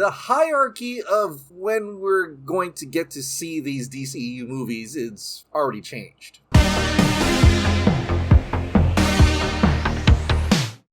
the hierarchy of when we're going to get to see these DCEU movies is already changed.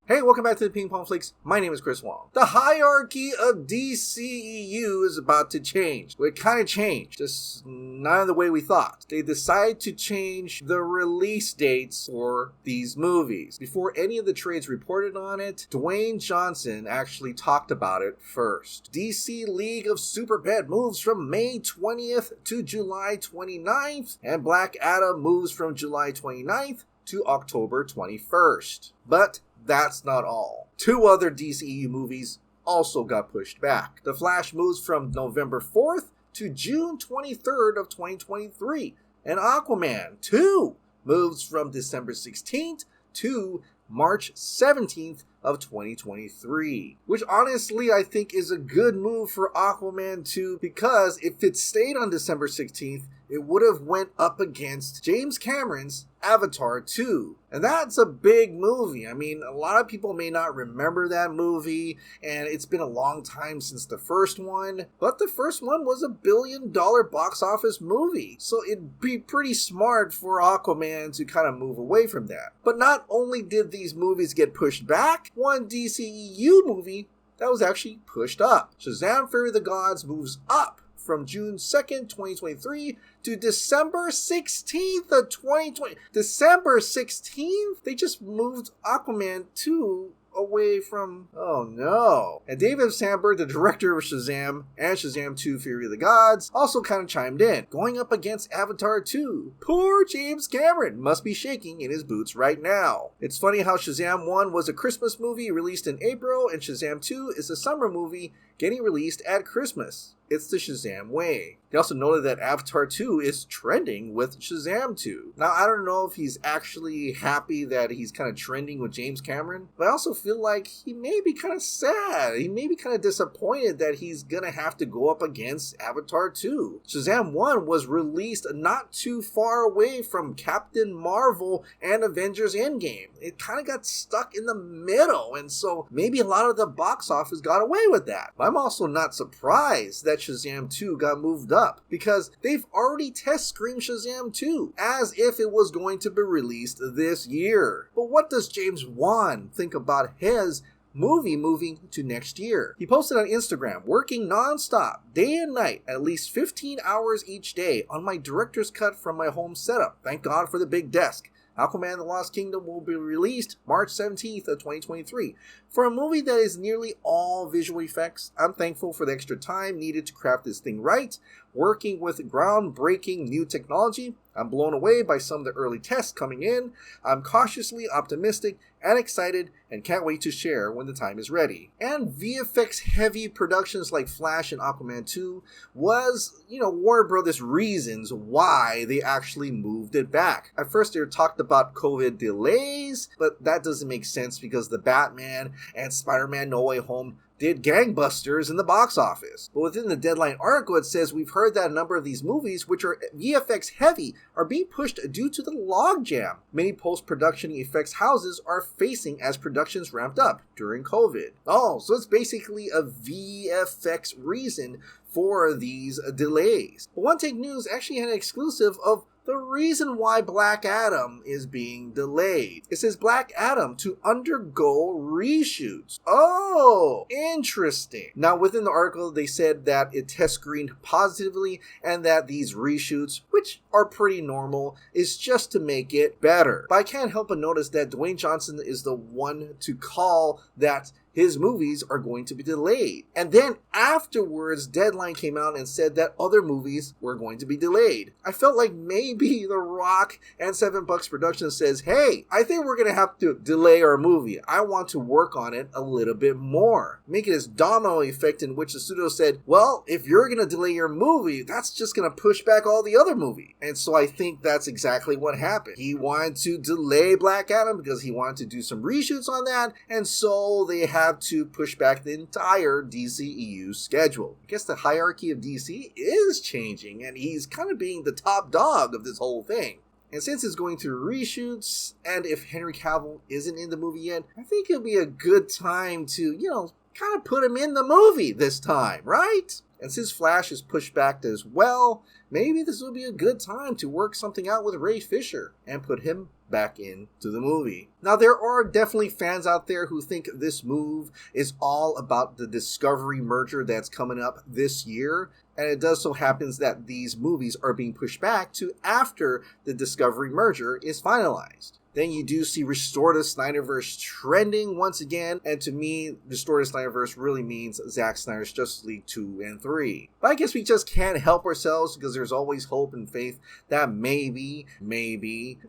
Hey, welcome back to the Ping Pong Flix. My name is Chris Wong. The hierarchy of DCEU is about to change. Well, it kind of changed, just not the way we thought. They decided to change the release dates for these movies. Before any of the trades reported on it, Dwayne Johnson actually talked about it first. DC League of Super-Pet moves from May 20th to July 29th, and Black Adam moves from July 29th to October 21st. But that's not all. Two other DCEU movies also got pushed back. The Flash moves from November 4th to June 23rd of 2023. And Aquaman 2 moves from December 16th to March 17th of 2023. Which honestly I think is a good move for Aquaman 2, because if it stayed on December 16th, it would have went up against James Cameron's Avatar 2. And that's a big movie. I mean, a lot of people may not remember that movie, and it's been a long time since the first one, but the first one was $1 billion box office movie. So it'd be pretty smart for Aquaman to kind of move away from that. But not only did these movies get pushed back, one DCEU movie that was actually pushed up. Shazam! Fury of the Gods moves up from June 2nd, 2023 to December 16th of 2020. December 16th? They just moved Aquaman 2 away from... oh no. And David Sandberg, the director of Shazam and Shazam 2 Fury of the Gods, also kind of chimed in, going up against Avatar 2. Poor James Cameron must be shaking in his boots right now. It's funny how Shazam 1 was a Christmas movie released in April, and Shazam 2 is a summer movie getting released at Christmas. It's the Shazam way. He also noted that Avatar 2 is trending with Shazam 2. Now, I don't know if he's actually happy that he's kind of trending with James Cameron, but I also feel like he may be kind of sad. He may be kind of disappointed that he's gonna have to go up against Avatar 2. Shazam 1 was released not too far away from Captain Marvel and Avengers Endgame. It kind of got stuck in the middle, and so maybe a lot of the box office got away with that. But I'm also not surprised that Shazam 2 got moved up, because they've already test screened Shazam 2 as if it was going to be released this year. But what does James Wan think about his movie moving to next year? He posted on Instagram, working non-stop, day and night, at least 15 hours each day on my director's cut from my home setup. Thank God for the big desk. Aquaman the Lost Kingdom will be released March 17th of 2023. For a movie that is nearly all visual effects, I'm thankful for the extra time needed to craft this thing right. Working with groundbreaking new technology, I'm blown away by some of the early tests coming in. I'm cautiously optimistic and excited and can't wait to share when the time is ready. And VFX heavy productions like Flash and Aquaman 2 was, Warner Brothers' reasons why they actually moved it back. At first they talked about COVID delays, but that doesn't make sense because the Batman and Spider-Man No Way Home did gangbusters in the box office. But within the Deadline article, it says we've heard that a number of these movies, which are VFX heavy, are being pushed due to the logjam many post-production effects houses are facing as productions ramped up during COVID. Oh, so it's basically a VFX reason for these delays. But One Take News actually had an exclusive of the reason why Black Adam is being delayed. It says Black Adam to undergo reshoots. Oh, interesting. Now, within the article, they said that it test screened positively and that these reshoots, which are pretty normal, is just to make it better. But I can't help but notice that Dwayne Johnson is the one to call that his movies are going to be delayed. And then afterwards, Deadline came out and said that other movies were going to be delayed. I felt like maybe The Rock and $7 Productions says, hey, I think we're going to have to delay our movie. I want to work on it a little bit more. Make it this domino effect in which the studio said, well, if you're going to delay your movie, that's just going to push back all the other movie. And so I think that's exactly what happened. He wanted to delay Black Adam because he wanted to do some reshoots on that, and so they had to push back the entire DCEU schedule. I guess the hierarchy of DC is changing, and he's kind of being the top dog of this whole thing. And since it's going through reshoots, and if Henry Cavill isn't in the movie yet, I think it'll be a good time to, kind of put him in the movie this time, right? And since Flash is pushed back as well, maybe this will be a good time to work something out with Ray Fisher and put him back into the movie. Now, there are definitely fans out there who think this move is all about the Discovery merger that's coming up this year, and it does so happens that these movies are being pushed back to after the Discovery merger is finalized. Then you do see Restore the Snyderverse trending once again, and to me, Restore the Snyderverse really means Zack Snyder's Justice League 2 and 3. But I guess we just can't help ourselves because there's always hope and faith that maybe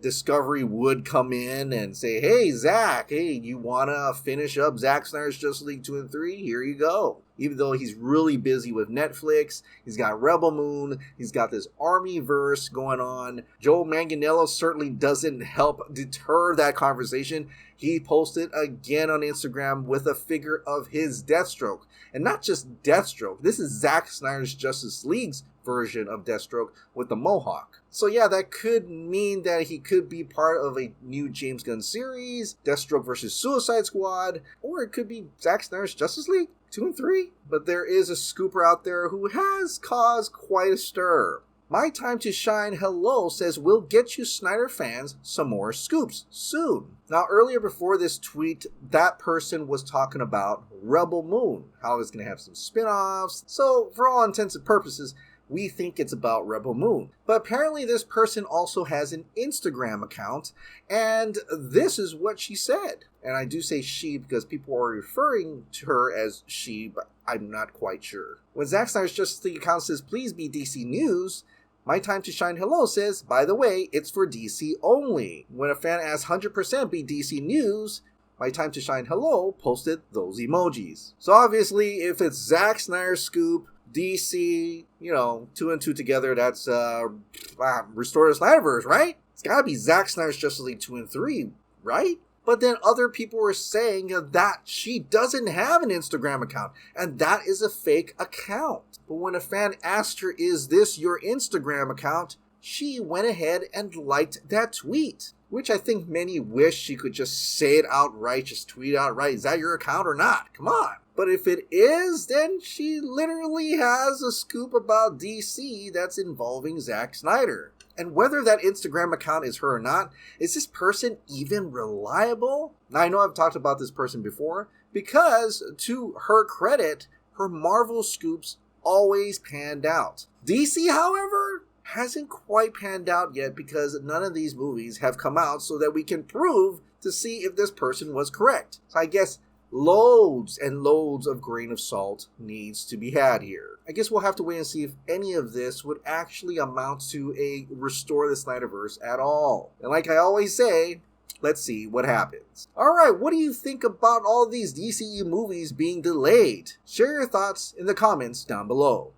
Discovery would come in and say, hey, Zack, you want to finish up Zack Snyder's Justice League 2 and 3? Here you go. Even though he's really busy with Netflix, he's got Rebel Moon, he's got this Armyverse going on. Joe Manganiello certainly doesn't help deter that conversation. He posted again on Instagram with a figure of his Deathstroke. And not just Deathstroke, this is Zack Snyder's Justice League's version of Deathstroke with the Mohawk. So yeah, that could mean that he could be part of a new James Gunn series, Deathstroke versus Suicide Squad, or it could be Zack Snyder's Justice League 2 and 3. But there is a scooper out there who has caused quite a stir. My Time to Shine Hello says, we'll get you Snyder fans some more scoops soon. Now, earlier before this tweet, that person was talking about Rebel Moon, how it's going to have some spin-offs. So for all intents and purposes, we think it's about Rebel Moon. But apparently this person also has an Instagram account, and this is what she said. And I do say she because people are referring to her as she, but I'm not quite sure. When Zack Snyder's Justice League account says, please be DC News, My Time to Shine Hello says, by the way, it's for DC only. When a fan asks 100% be DC News, My Time to Shine Hello posted those emojis. So obviously, if it's Zack Snyder's scoop, DC, 2 and 2 together, that's Restore the Snyderverse, right? It's gotta be Zack Snyder's Justice League 2 and 3, right? But then other people were saying that she doesn't have an Instagram account, and that is a fake account. But when a fan asked her, is this your Instagram account? She went ahead and liked that tweet, which I think many wish she could just say it outright, just tweet outright, is that your account or not? Come on. But if it is, then she literally has a scoop about DC that's involving Zack Snyder. And whether that Instagram account is her or not, is this person even reliable? Now, I know I've talked about this person before, because to her credit, her Marvel scoops always panned out. DC, however, hasn't quite panned out yet because none of these movies have come out so that we can prove to see if this person was correct. So I guess loads and loads of grain of salt needs to be had here. I guess we'll have to wait and see if any of this would actually amount to a Restore the Snyderverse at all. And like I always say, let's see what happens. Alright, what do you think about all these DCEU movies being delayed? Share your thoughts in the comments down below.